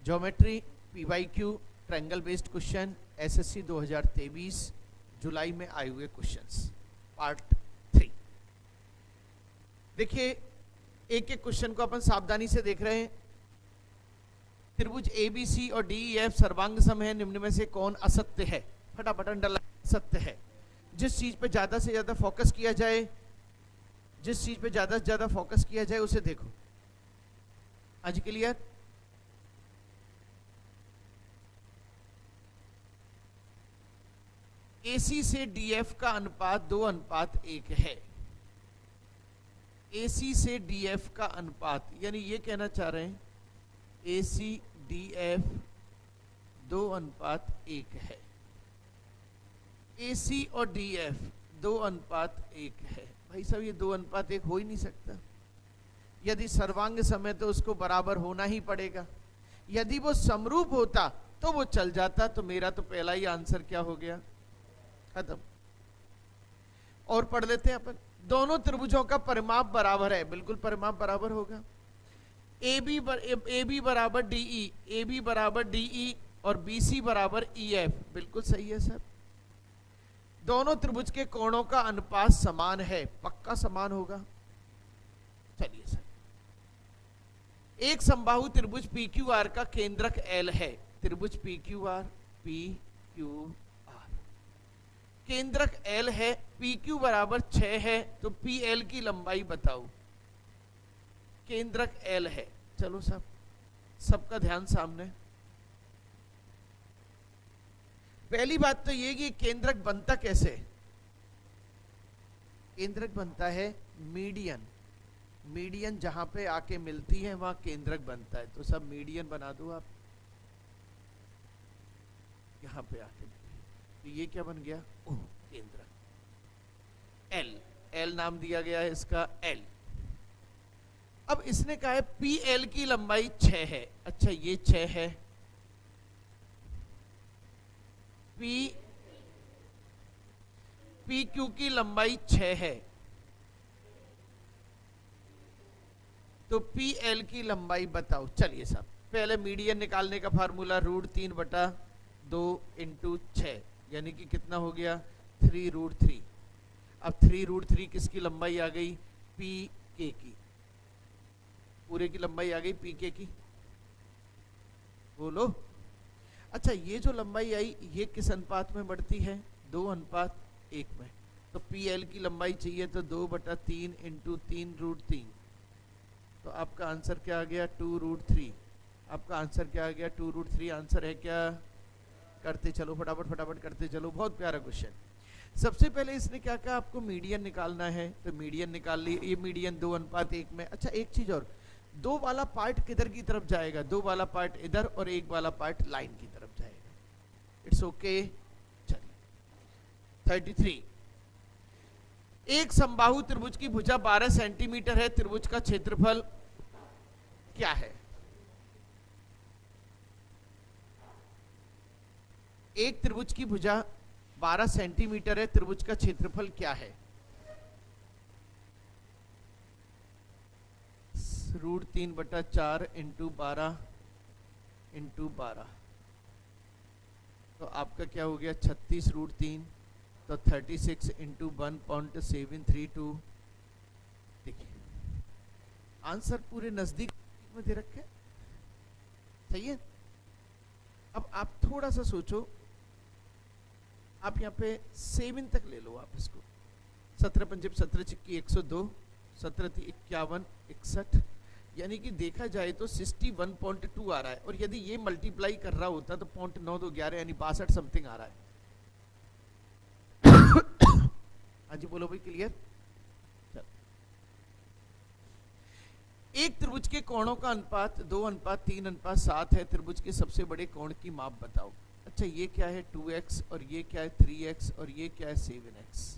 Geometry PYQ triangle based question SSC 2023 जुलाई में आए हुए क्वेश्चंस पार्ट 3। देखिए एक एक क्वेश्चन को अपन सावधानी से देख रहे हैं। त्रिभुज ABC और DEF सर्वांग सम है, निम्न में से कौन असत्य है? फटाफट अंडरलाइन। सत्य है। जिस चीज पे ज्यादा से ज्यादा फोकस किया जाए, जिस चीज पे ज्यादा से ज्यादा फोकस किया जाए उसे देखो। आज क्लियर? AC से DF का अनुपात 2:1 है। AC से DF का अनुपात, यानी ये कहना चाह रहे हैं AC DF 2:1 है। AC और DF 2:1 है। भाई साहब ये 2:1 हो ही नहीं सकता। यदि सर्वांग सम है तो उसको बराबर होना ही पड़ेगा। यदि वो समरूप होता तो वो चल जाता। तो मेरा तो पहला ही आंसर क्या हो गया? खत्म। और पढ़ लेते हैं अपन। दोनों त्रिभुजों का परिमाप बराबर है। बिल्कुल परिमाप बराबर होगा। AB बराबर DE, AB बराबर DE और BC बराबर EF। बिल्कुल सही है सर। दोनों त्रिभुज के कोणों का अनुपात समान है। पक्का समान होगा। चलिए सर, एक समबाहु त्रिभुज PQR का केंद्रक L है। त्रिभुज PQR केंद्रक L है। PQ बराबर 6 है तो PL की लंबाई बताओ। केंद्रक L है। चलो सब, सबका ध्यान सामने। पहली बात तो ये कि केंद्रक बनता कैसे? केंद्रक बनता है मीडियन। मीडियन जहां पे आके मिलती है वहां केंद्रक बनता है। तो सब मीडियन बना दो आप। यहां पे आके तो ये क्या बन गया? ओह, केंद्रक L नाम दिया गया है इसका L। अब इसने कहा है PL की लंबाई 6 है। अच्छा ये 6 है। PQ की लंबाई 6 है तो PL की लंबाई बताओ। चलिए साहब, पहले मीडियन निकालने का फार्मूला √3/2 × 6, यानी कि कितना हो गया? 3√3। अब 3√3 किसकी लंबाई आ गई? PK की। पूरे की लंबाई आ गई PK की। बोलो। अच्छा ये जो लंबाई आई ये किस अनुपात में बढ़ती है? 2:1 में। तो PL की लंबाई चाहिए तो 2/3 × 3√3। तो आपका आंसर क्या आ गया? 2√3। आपका आंसर क्या आ गया? 2√3 आंसर है क्या? करते चलो फटाफट फटाफट करते चलो। बहुत प्यारा क्वेश्चन। सबसे पहले इसने क्या कहा? आपको मीडियन निकालना है तो मीडियन निकाल ली। ये मीडियन 2:1 में। अच्छा एक चीज और, 2 वाला पार्ट किधर की तरफ जाएगा? 2 वाला पार्ट इधर और 1 वाला पार्ट लाइन की तरफ जाएगा। It's okay. चलिए 33। एक समबाहु त्रिभुज की भुजा 12 सेंटीमीटर है। त्रिभुज का क्षेत्रफल क्या है? एक त्रिभुज की भुजा 12 सेंटीमीटर है। त्रिभुज का क्षेत्रफल क्या है? √3/4 × 12 × 12। तो आपका क्या हो गया? 36√3। तो 36 × 1.732। देखिए आंसर पूरे नजदीक में दे रखे। सही है। अब आप थोड़ा सा सोचो। आप यहाँ पे 7 तक ले लो। आप इसको 17 × 5 = 17, 17 × 102, 17 × 51 61, यानी कि देखा जाए तो 61.2 आ रहा है। और यदि ये मल्टीप्लाई कर रहा होता तो 0.9211 यानी 62 समथिंग आ रहा है। हाँ जी बोलो भाई। क्लियर? एक त्रिभुज के कोणों का अनुपात 2:3:7 है। त्रिभुज के सबसे बड़े कोण की माप बताओ। अच्छा ये क्या है? 2x और ये क्या है? 3x और ये क्या है? 7x।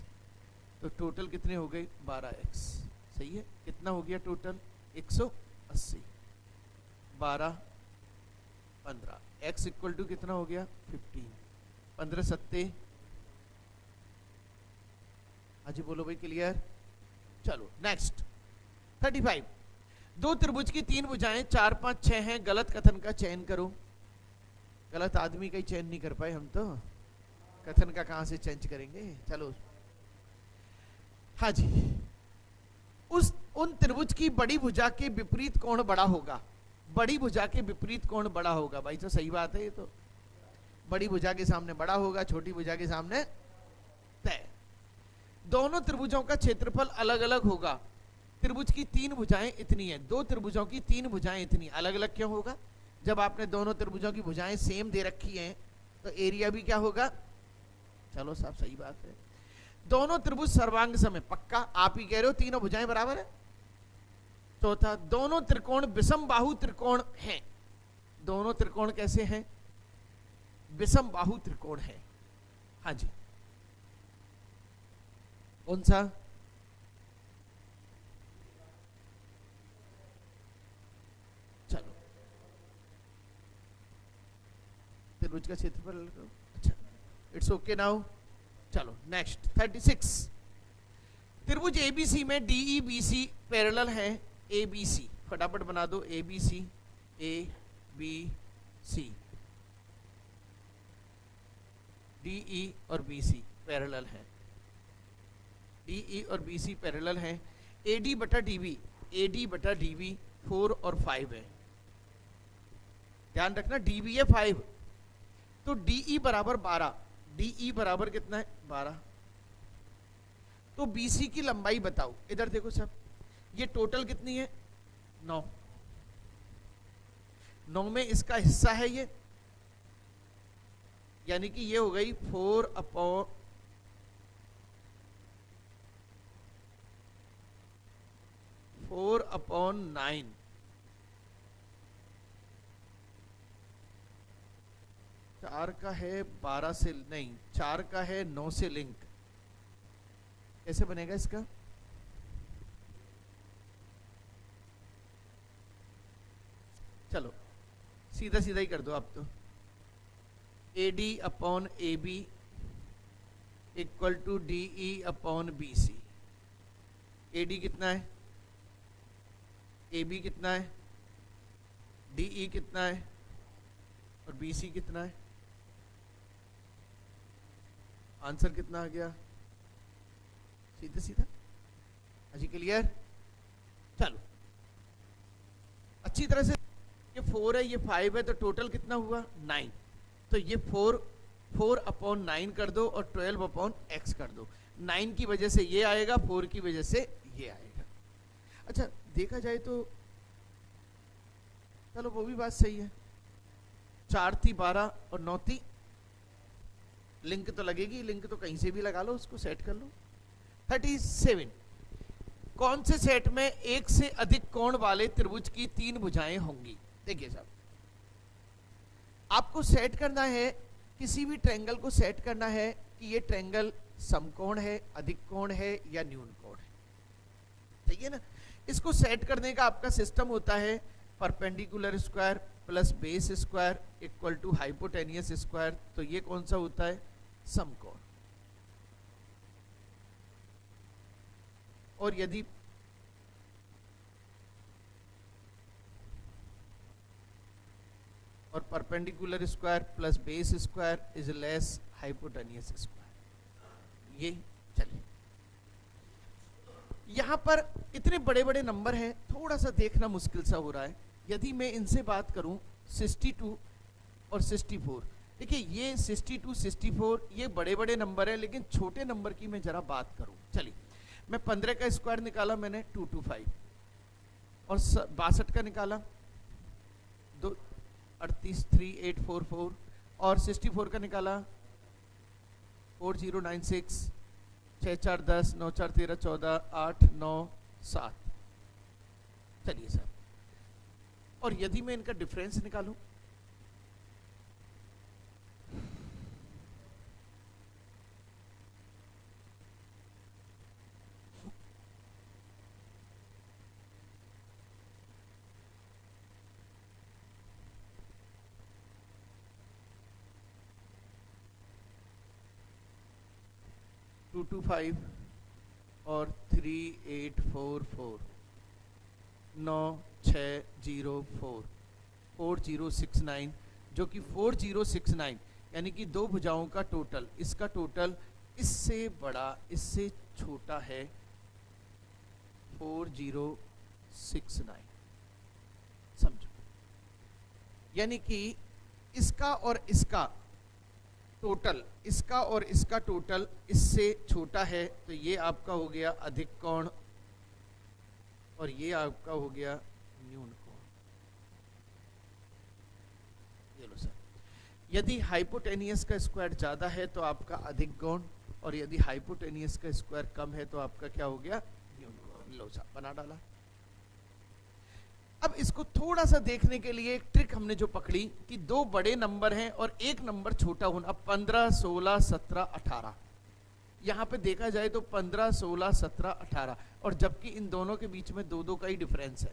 तो टोटल कितने हो गए? 12x। सही है। कितना हो गया टोटल? 180। 12 15। x = कितना हो गया? 15। 15 7। हाँ जी बोलो भाई। क्लियर? चलो नेक्स्ट 35। दो त्रिभुज की तीन भुजाएं 4 5 6 हैं, गलत कथन का चयन करो। गलत आदमी का ही चयन नहीं कर पाए हम तो, कथन का कहां से चयन करेंगे। चलो हाँ जी, उन त्रिभुज की बड़ी भुजा के विपरीत कोण बड़ा होगा। बड़ी भुजा के विपरीत कोण बड़ा होगा, भाई तो सही बात है ये तो। बड़ी भुजा के सामने बड़ा होगा, छोटी भुजा के सामने तय। दोनों त्रिभुजों का क्षेत्रफल अलग अलग होगा। त्रिभुज की तीन भुजाएं इतनी है, दो त्रिभुजों की तीन भुजाएं इतनी, अलग अलग क्यों होगा? जब आपने दोनों त्रिभुजों की भुजाएं सेम दे रखी हैं तो एरिया भी क्या होगा? चलो साहब सही बात है। दोनों त्रिभुज सर्वांग सम, पक्का आप ही कह रहे हो तीनों भुजाएं बराबर है। चौथा, दोनों त्रिकोण विषम बाहु त्रिकोण हैं। दोनों त्रिकोण कैसे हैं? विषम बाहु त्रिकोण है। हाँ जी, कौन सा? चलो त्रिभुज का क्षेत्रफल, अच्छा इट्स ओके नाउ। चलो नेक्स्ट 36। त्रिभुज एबीसी में डीई बीसी पैरेलल है। एबीसी फटाफट बना दो, ABC, A B C, DE और बीसी पैरेलल है। डीई और बीसी पैरेलल है। एडी बटा डीबी, एडी बटा डीबी 4 और 5 है। ध्यान रखना डीबी है 5, तो डीई बराबर 12। डीई बराबर कितना है? 12। तो बीसी की लंबाई बताओ। इधर देखो सब, ये टोटल कितनी है? 9। 9 में इसका हिस्सा है ये, यानी कि ये हो गई 4/9। 4 का है 12 से नहीं, 4 का है 9 से लिंक। कैसे बनेगा इसका? चलो सीधा सीधा ही कर दो आप तो। AD upon AB equal to DE upon BC। AD कितना है? AB कितना है? DE कितना है? और BC कितना है? आंसर कितना आ गया? सीधा सीधा। अजी क्लियर? चलो अच्छी तरह से, ये 4 है, ये 5 है, तो टोटल कितना हुआ? 9। तो ये 4/9 कर दो और 12/x कर दो। 9 की वजह से ये आएगा, 4 की वजह से ये आएगा। अच्छा देखा जाए तो चलो वो भी बात सही है। 4 थी 12 और 9 थी, लिंक तो लगेगी, लिंक तो कहीं से भी लगा लो, उसको सेट कर लो। 37। कौन से सेट में एक से अधिक कोण वाले त्रिभुज की तीन भुजाएं होंगी? देखिए साहब, आपको सेट करना है, किसी भी ट्रायंगल को सेट करना है कि ये ट्रायंगल समकोण है, अधिक कोण है या न्यून कोण है। ठीक है ना? इसको सेट करने का आपका सिस्टम होता है perpendicular square plus base square equal to hypotenuse square. तो ये कौन सा होता है? समकोण। और यदि और perpendicular square plus base square is less hypotenuse square. ये चलिए, यहां पर इतने बड़े बड़े नंबर हैं, थोड़ा सा देखना मुश्किल सा हो रहा है। यदि मैं इनसे बात करूं 62 और 64, देखिए ये 62 64 ये बड़े बड़े नंबर हैं, लेकिन छोटे नंबर की मैं जरा बात करूं। चलिए मैं 15 का स्क्वायर निकाला मैंने 225, और 62 का निकाला 383844, और 64 का निकाला 4096, 6410, 9413, 14, 8, 9, 7। चलिए सर, और यदि मैं इनका डिफरेंस निकालूं, (225) और 3844, 9604 4069, जो कि 4069 यानी कि दो भुजाओं का टोटल, इसका टोटल इससे बड़ा इससे छोटा है 4069। समझो, यानी कि इसका और इसका टोटल, इसका और इसका टोटल इससे छोटा है, तो ये आपका हो गया अधिक कोण और ये आपका हो गया न्यून कोण। ये लो सर, यदि हाइपोटेनियस का स्क्वायर ज्यादा है तो आपका अधिक कोण, और यदि हाइपोटेनियस का स्क्वायर कम है तो आपका क्या हो गया न्यून कोण। लो सर, बना डाला। अब इसको थोड़ा सा देखने के लिए एक ट्रिक हमने जो पकड़ी कि दो बड़े नंबर हैं और एक नंबर छोटा होना। 15, 16, 17, 18, यहां पे देखा जाए तो 15, 16, 17, 18, और जबकि इन दोनों के बीच में दो दो का ही डिफरेंस है,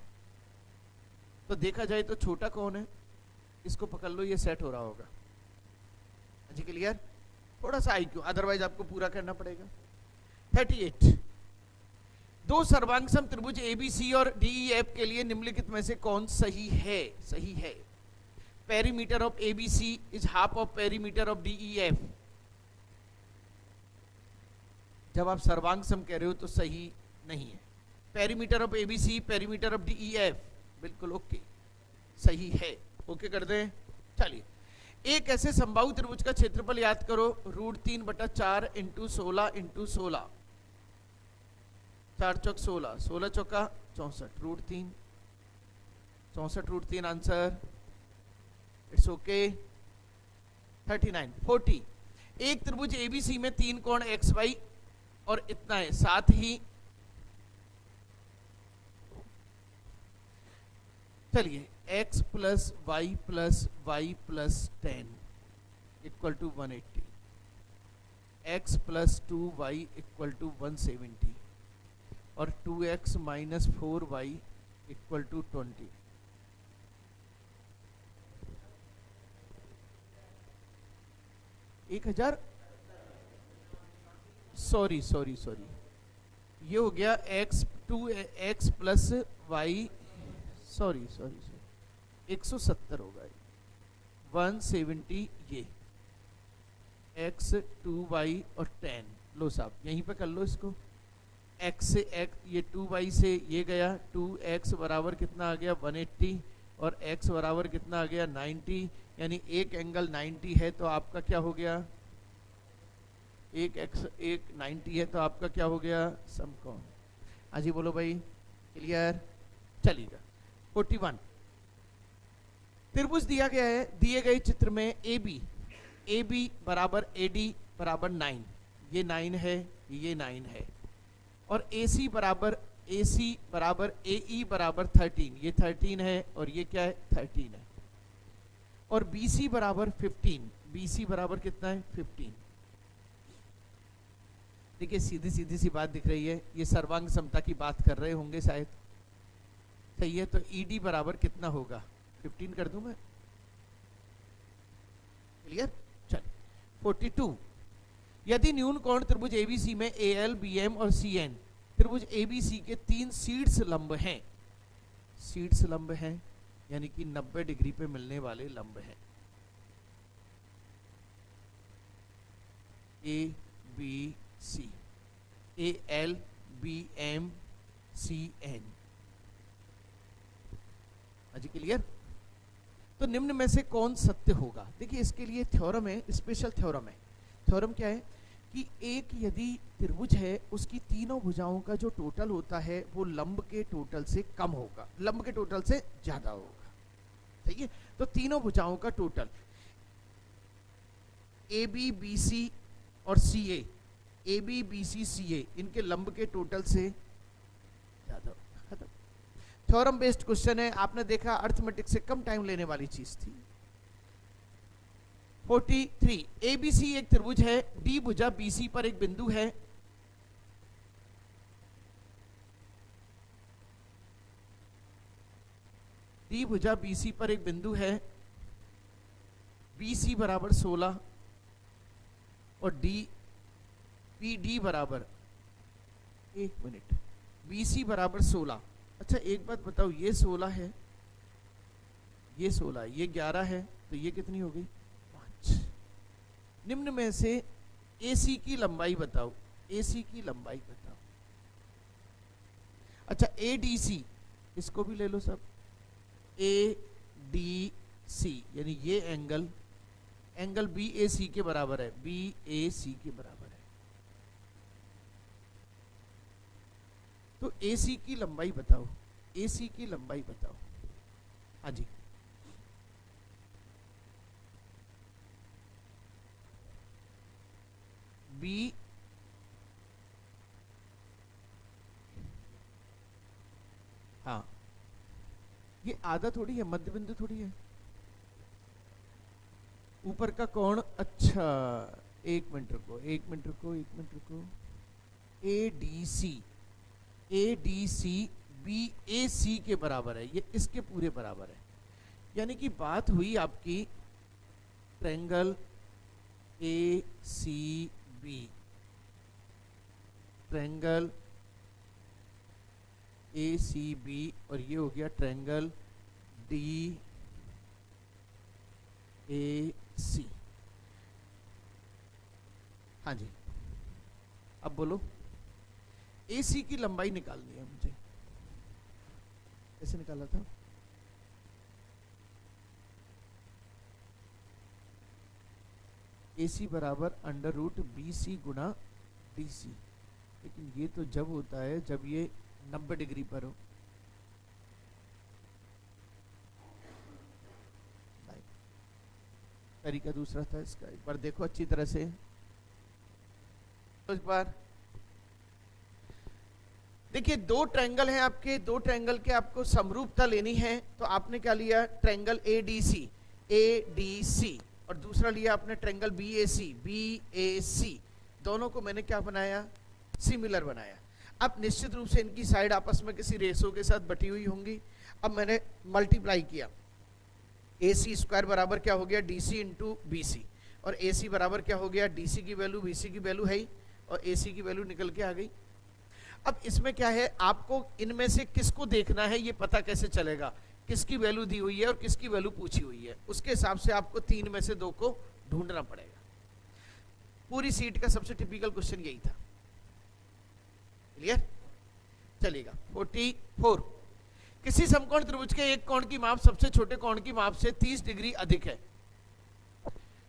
तो देखा जाए तो छोटा कौन है, इसको पकड़ लो, ये सेट हो रहा होगा। जी क्लियर? थोड़ा सा IQ, अदरवाइज आपको पूरा करना पड़ेगा। 38, दो सर्वांगसम त्रिभुज ABC और DEF के लिए निम्नलिखित में से कौन सही है? सही है, perimeter of ABC is half of perimeter of DEF। जब आप सर्वांगसम कह रहे हो तो सही नहीं है। Perimeter of ABC, perimeter of DEF, बिल्कुल ओके, सही है, ओके कर दें। चलिए, एक ऐसे समबाहु त्रिभुज का क्षेत्रफल याद करो, √3/4 × 16 × 16, 4 चौक 16, 16 चौका 64, √3, 64 √3 आंसर, इट्स ओके। 39, 40, एक त्रिभुज ABC में 3 कोण XY और इतना है, साथ ही चलिए x + y + y + 10 = 180, x + 2y = 170 और 2x - 4y = 20। एक हजार, सॉरी, ये हो गया x + y, सॉरी 170 होगा, 170, ये x 2y और 10। लो साहब, यहीं पे कर लो इसको, x से x, ये 2y से ये गया, 2x बराबर कितना आ गया 180 और x बराबर कितना आ गया 90, यानी एक एंगल 90 है तो आपका क्या हो गया, एक 90 है तो आपका क्या हो गया समकोण। आज ही बोलो भाई, क्लियर? चलिएगा। 41, त्रिभुज दिया गया है, दिए गए चित्र में AB बराबर AD बराबर 9, ये 9 है, ये 9 है, और AC बराबर AE बराबर 13, ये 13 है और ये क्या है 13 है, और BC बराबर 15, BC बराबर कितना है 15। देखिए सीधी सी बात दिख रही है, ये सर्वांग समता की बात कर रहे होंगे शायद, सही है। तो ED बराबर कितना होगा, 15 कर दूं मैं, क्लियर? चल 42, यदि न्यून कोण त्रिभुज ABC में AL, BM और CN, त्रिभुज ABC के 3 शीर्ष लंब हैं, शीर्ष लंब हैं यानी कि 90 डिग्री पे मिलने वाले लंब हैं, ABC, AL, BM, CN। अजी क्लियर? तो निम्न में से कौन सत्य होगा? देखिए इसके लिए थ्योरम है, स्पेशल थ्योरम है। थ्योरम क्या है कि एक यदि त्रिभुज है, उसकी तीनों भुजाओं का जो टोटल होता है वो लंब के टोटल से कम होगा, लंब के टोटल से ज्यादा होगा, सही है। तो तीनों भुजाओं का टोटल AB, BC और CA, AB, BC, CA, इनके लंब के टोटल से ज्यादा होगा। खत्म। थ्योरम बेस्ड क्वेश्चन है, आपने देखा अर्थमेटिक से कम टाइम लेने वाली चीज थी। 43, ABC एक त्रिभुज है, D भुजा BC पर एक बिंदु है, D भुजा BC पर एक बिंदु है, BC बराबर 16 और BD बराबर, एक मिनट, BC बराबर 16 अच्छा एक बात बताओ, ये 16 है, ये 16, ये 11 है, तो ये कितनी हो गई? 5। निम्न में से AC की लंबाई बताओ, AC की लंबाई बताओ। अच्छा ADC, इसको भी ले लो सब, ADC यानी ये एंगल BAC के बराबर है, BAC के बराबर है। तो AC की लंबाई बताओ, AC की लंबाई बताओ। हाँ जी, B हाँ, ये आधा थोड़ी है, मध्य बिंदु थोड़ी है, ऊपर का कोण। अच्छा एक मिनट रुको, एक मिनट रुको, एक मिनट रुको। ADC BAC के बराबर है, ये इसके पूरे बराबर है। यानी कि बात हुई आपकी ट्रायंगल ACB, ट्रायंगल ACB, और ये हो गया ट्रायंगल DAC। हाँ जी, अब बोलो, AC की लंबाई निकालनी है मुझे, कैसे निकाला था? AC बराबर √BC गुणा DC। लेकिन ये तो जब होता है जब ये 90 डिग्री पर हो। तरीका दूसरा था इसका, एक बार देखो अच्छी तरह से। एक बार देखिए, दो ट्रायंगल हैं आपके, दो ट्रायंगल के आपको समरूपता लेनी है, तो आपने क्या लिया? ट्रायंगल ADC, और दूसरा लिया आपने ट्रायंगल BAC। दोनों को मैंने क्या बनाया? सिमिलर बनाया। अब निश्चित रूप से इनकी साइड आपस में किसी रेशो के साथ बटी हुई होंगी। अब मैंने मल्टीप्लाई किया, AC² बराबर क्या हो गया? DC इंटू BC, और AC बराबर क्या हो गया? DC की वैल्यू BC की वैल्यू है ही, और AC की वैल्यू निकल के आ गई। अब इसमें क्या है, आपको इनमें से किसको देखना है ये पता कैसे चलेगा? किसकी वैल्यू दी हुई है और किसकी वैल्यू पूछी हुई है, उसके हिसाब से आपको 3 में से 2 को ढूंढना पड़ेगा। पूरी सीट का सबसे टिपिकल क्वेश्चन यही था। क्लियर? चलेगा। 44, किसी समकोण त्रिभुज के एक कोण की माप सबसे छोटे कोण की माप से 30 डिग्री अधिक है।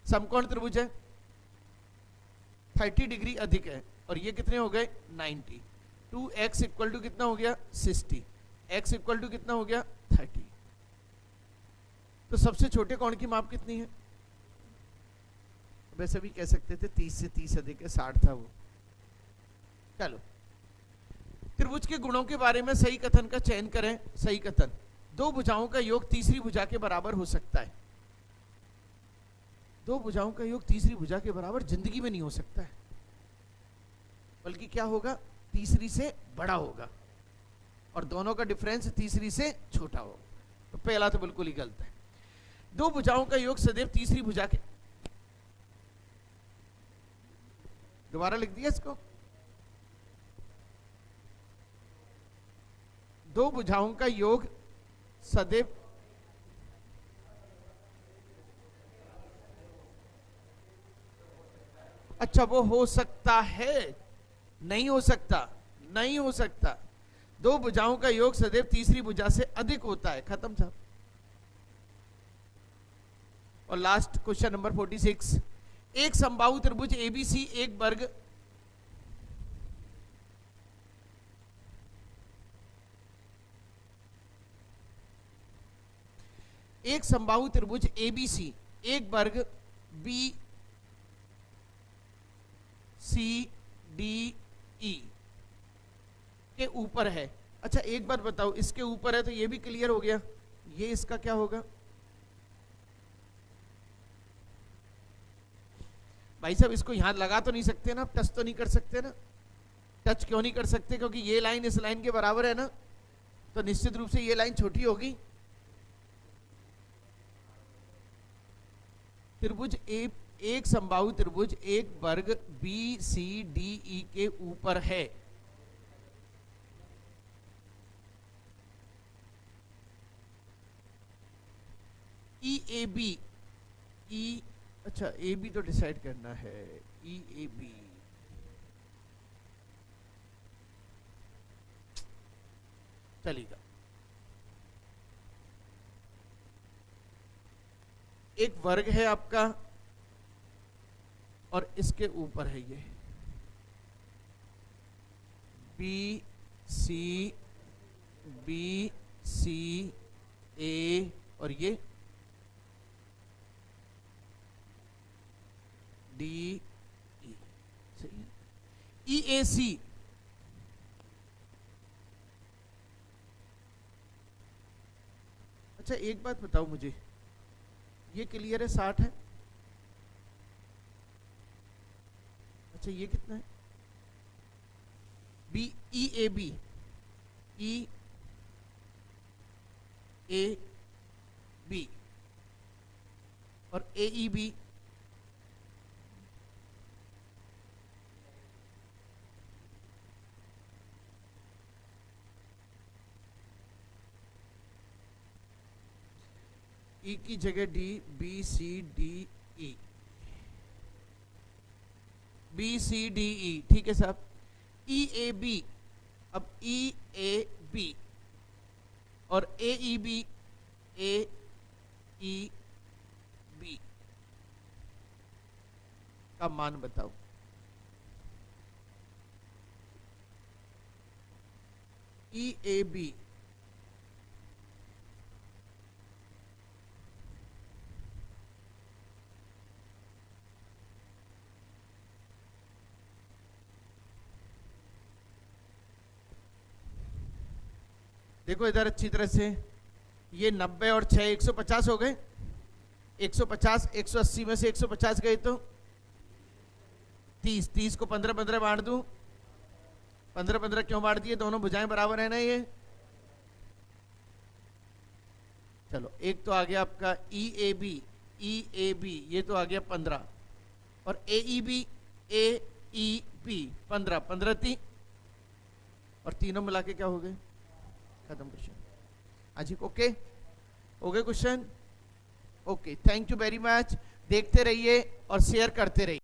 समकोण त्रिभुज है, 30 डिग्री अधिक है, और ये कितने हो गए? 90। 2x इक्वल टू कितना हो गया? 60। x इक्वल टू कितना हो गया? 30। तो सबसे छोटे कोण की माप कितनी है? वैसे भी कह सकते थे 30 से 30 अधिक है, 60 था वो। चलो, त्रिभुज के गुणों के बारे में सही कथन का चयन करें। सही कथन, दो भुजाओं का योग तीसरी भुजा के बराबर हो सकता है। दो भुजाओं का योग तीसरी भुजा के बराबर जिंदगी में नहीं हो सकता है, बल्कि क्या होगा? तीसरी से बड़ा होगा, और दोनों का डिफरेंस तीसरी से छोटा होगा। तो पहला तो बिल्कुल ही गलत है। दो भुजाओं का योग सदैव तीसरी भुजा के, दोबारा लिख दिया इसको, दो भुजाओं का योग सदैव अच्छा वो हो सकता है, नहीं हो सकता, नहीं हो सकता। दो भुजाओं का योग सदैव तीसरी भुजा से अधिक होता है। खत्म साहब। और लास्ट क्वेश्चन नंबर 46, एक समबाहु त्रिभुज ABC एक वर्ग एक समबाहु त्रिभुज ABC एक वर्ग BCDE के ऊपर है। अच्छा एक बात बताओ, इसके ऊपर है तो ये भी क्लियर हो गया, ये इसका क्या होगा? भाई साहब इसको यहां लगा तो नहीं सकते ना, टच तो नहीं कर सकते ना। टच क्यों नहीं कर सकते? क्योंकि ये लाइन इस लाइन के बराबर है ना, तो निश्चित रूप से ये लाइन छोटी होगी। त्रिभुज एक समबाहु त्रिभुज एक वर्ग BCDE के ऊपर है। ई ए बी, ई, अच्छा ए बी तो डिसाइड करना है, ई ए बी, चलेगा। एक वर्ग है आपका और इसके ऊपर है ये बी सी ए और ये डी ई, सही है। ई ए सी, अच्छा एक बात बताओ मुझे, ये क्लियर है 60 है, अच्छा ये कितना है, B E A B, E A B और ए ई बी, ई की जगह D, B C D E, B C D E, ठीक है साहब। ई ए बी, अब ई ए बी और A E B, A E B का मान बताओ। ई ए बी, देखो इधर अच्छी तरह से, ये 90 और 6 150 हो गए, 150 180 में से 150 गए तो 30, 30 को 15 15 बांट दूं, 15 15 क्यों बांट दिए, दोनों भुजाएं बराबर है ना ये। चलो एक तो आ गया आपका ई ए बी, ये तो आ गया 15 और A E B, A E B 15, 15 3 और तीनों मिला के क्या हो गए, खत्म क्वेश्चन। अजी ओके, हो गए question, okay, thank you very much. देखते रहिए और शेयर करते रहिए।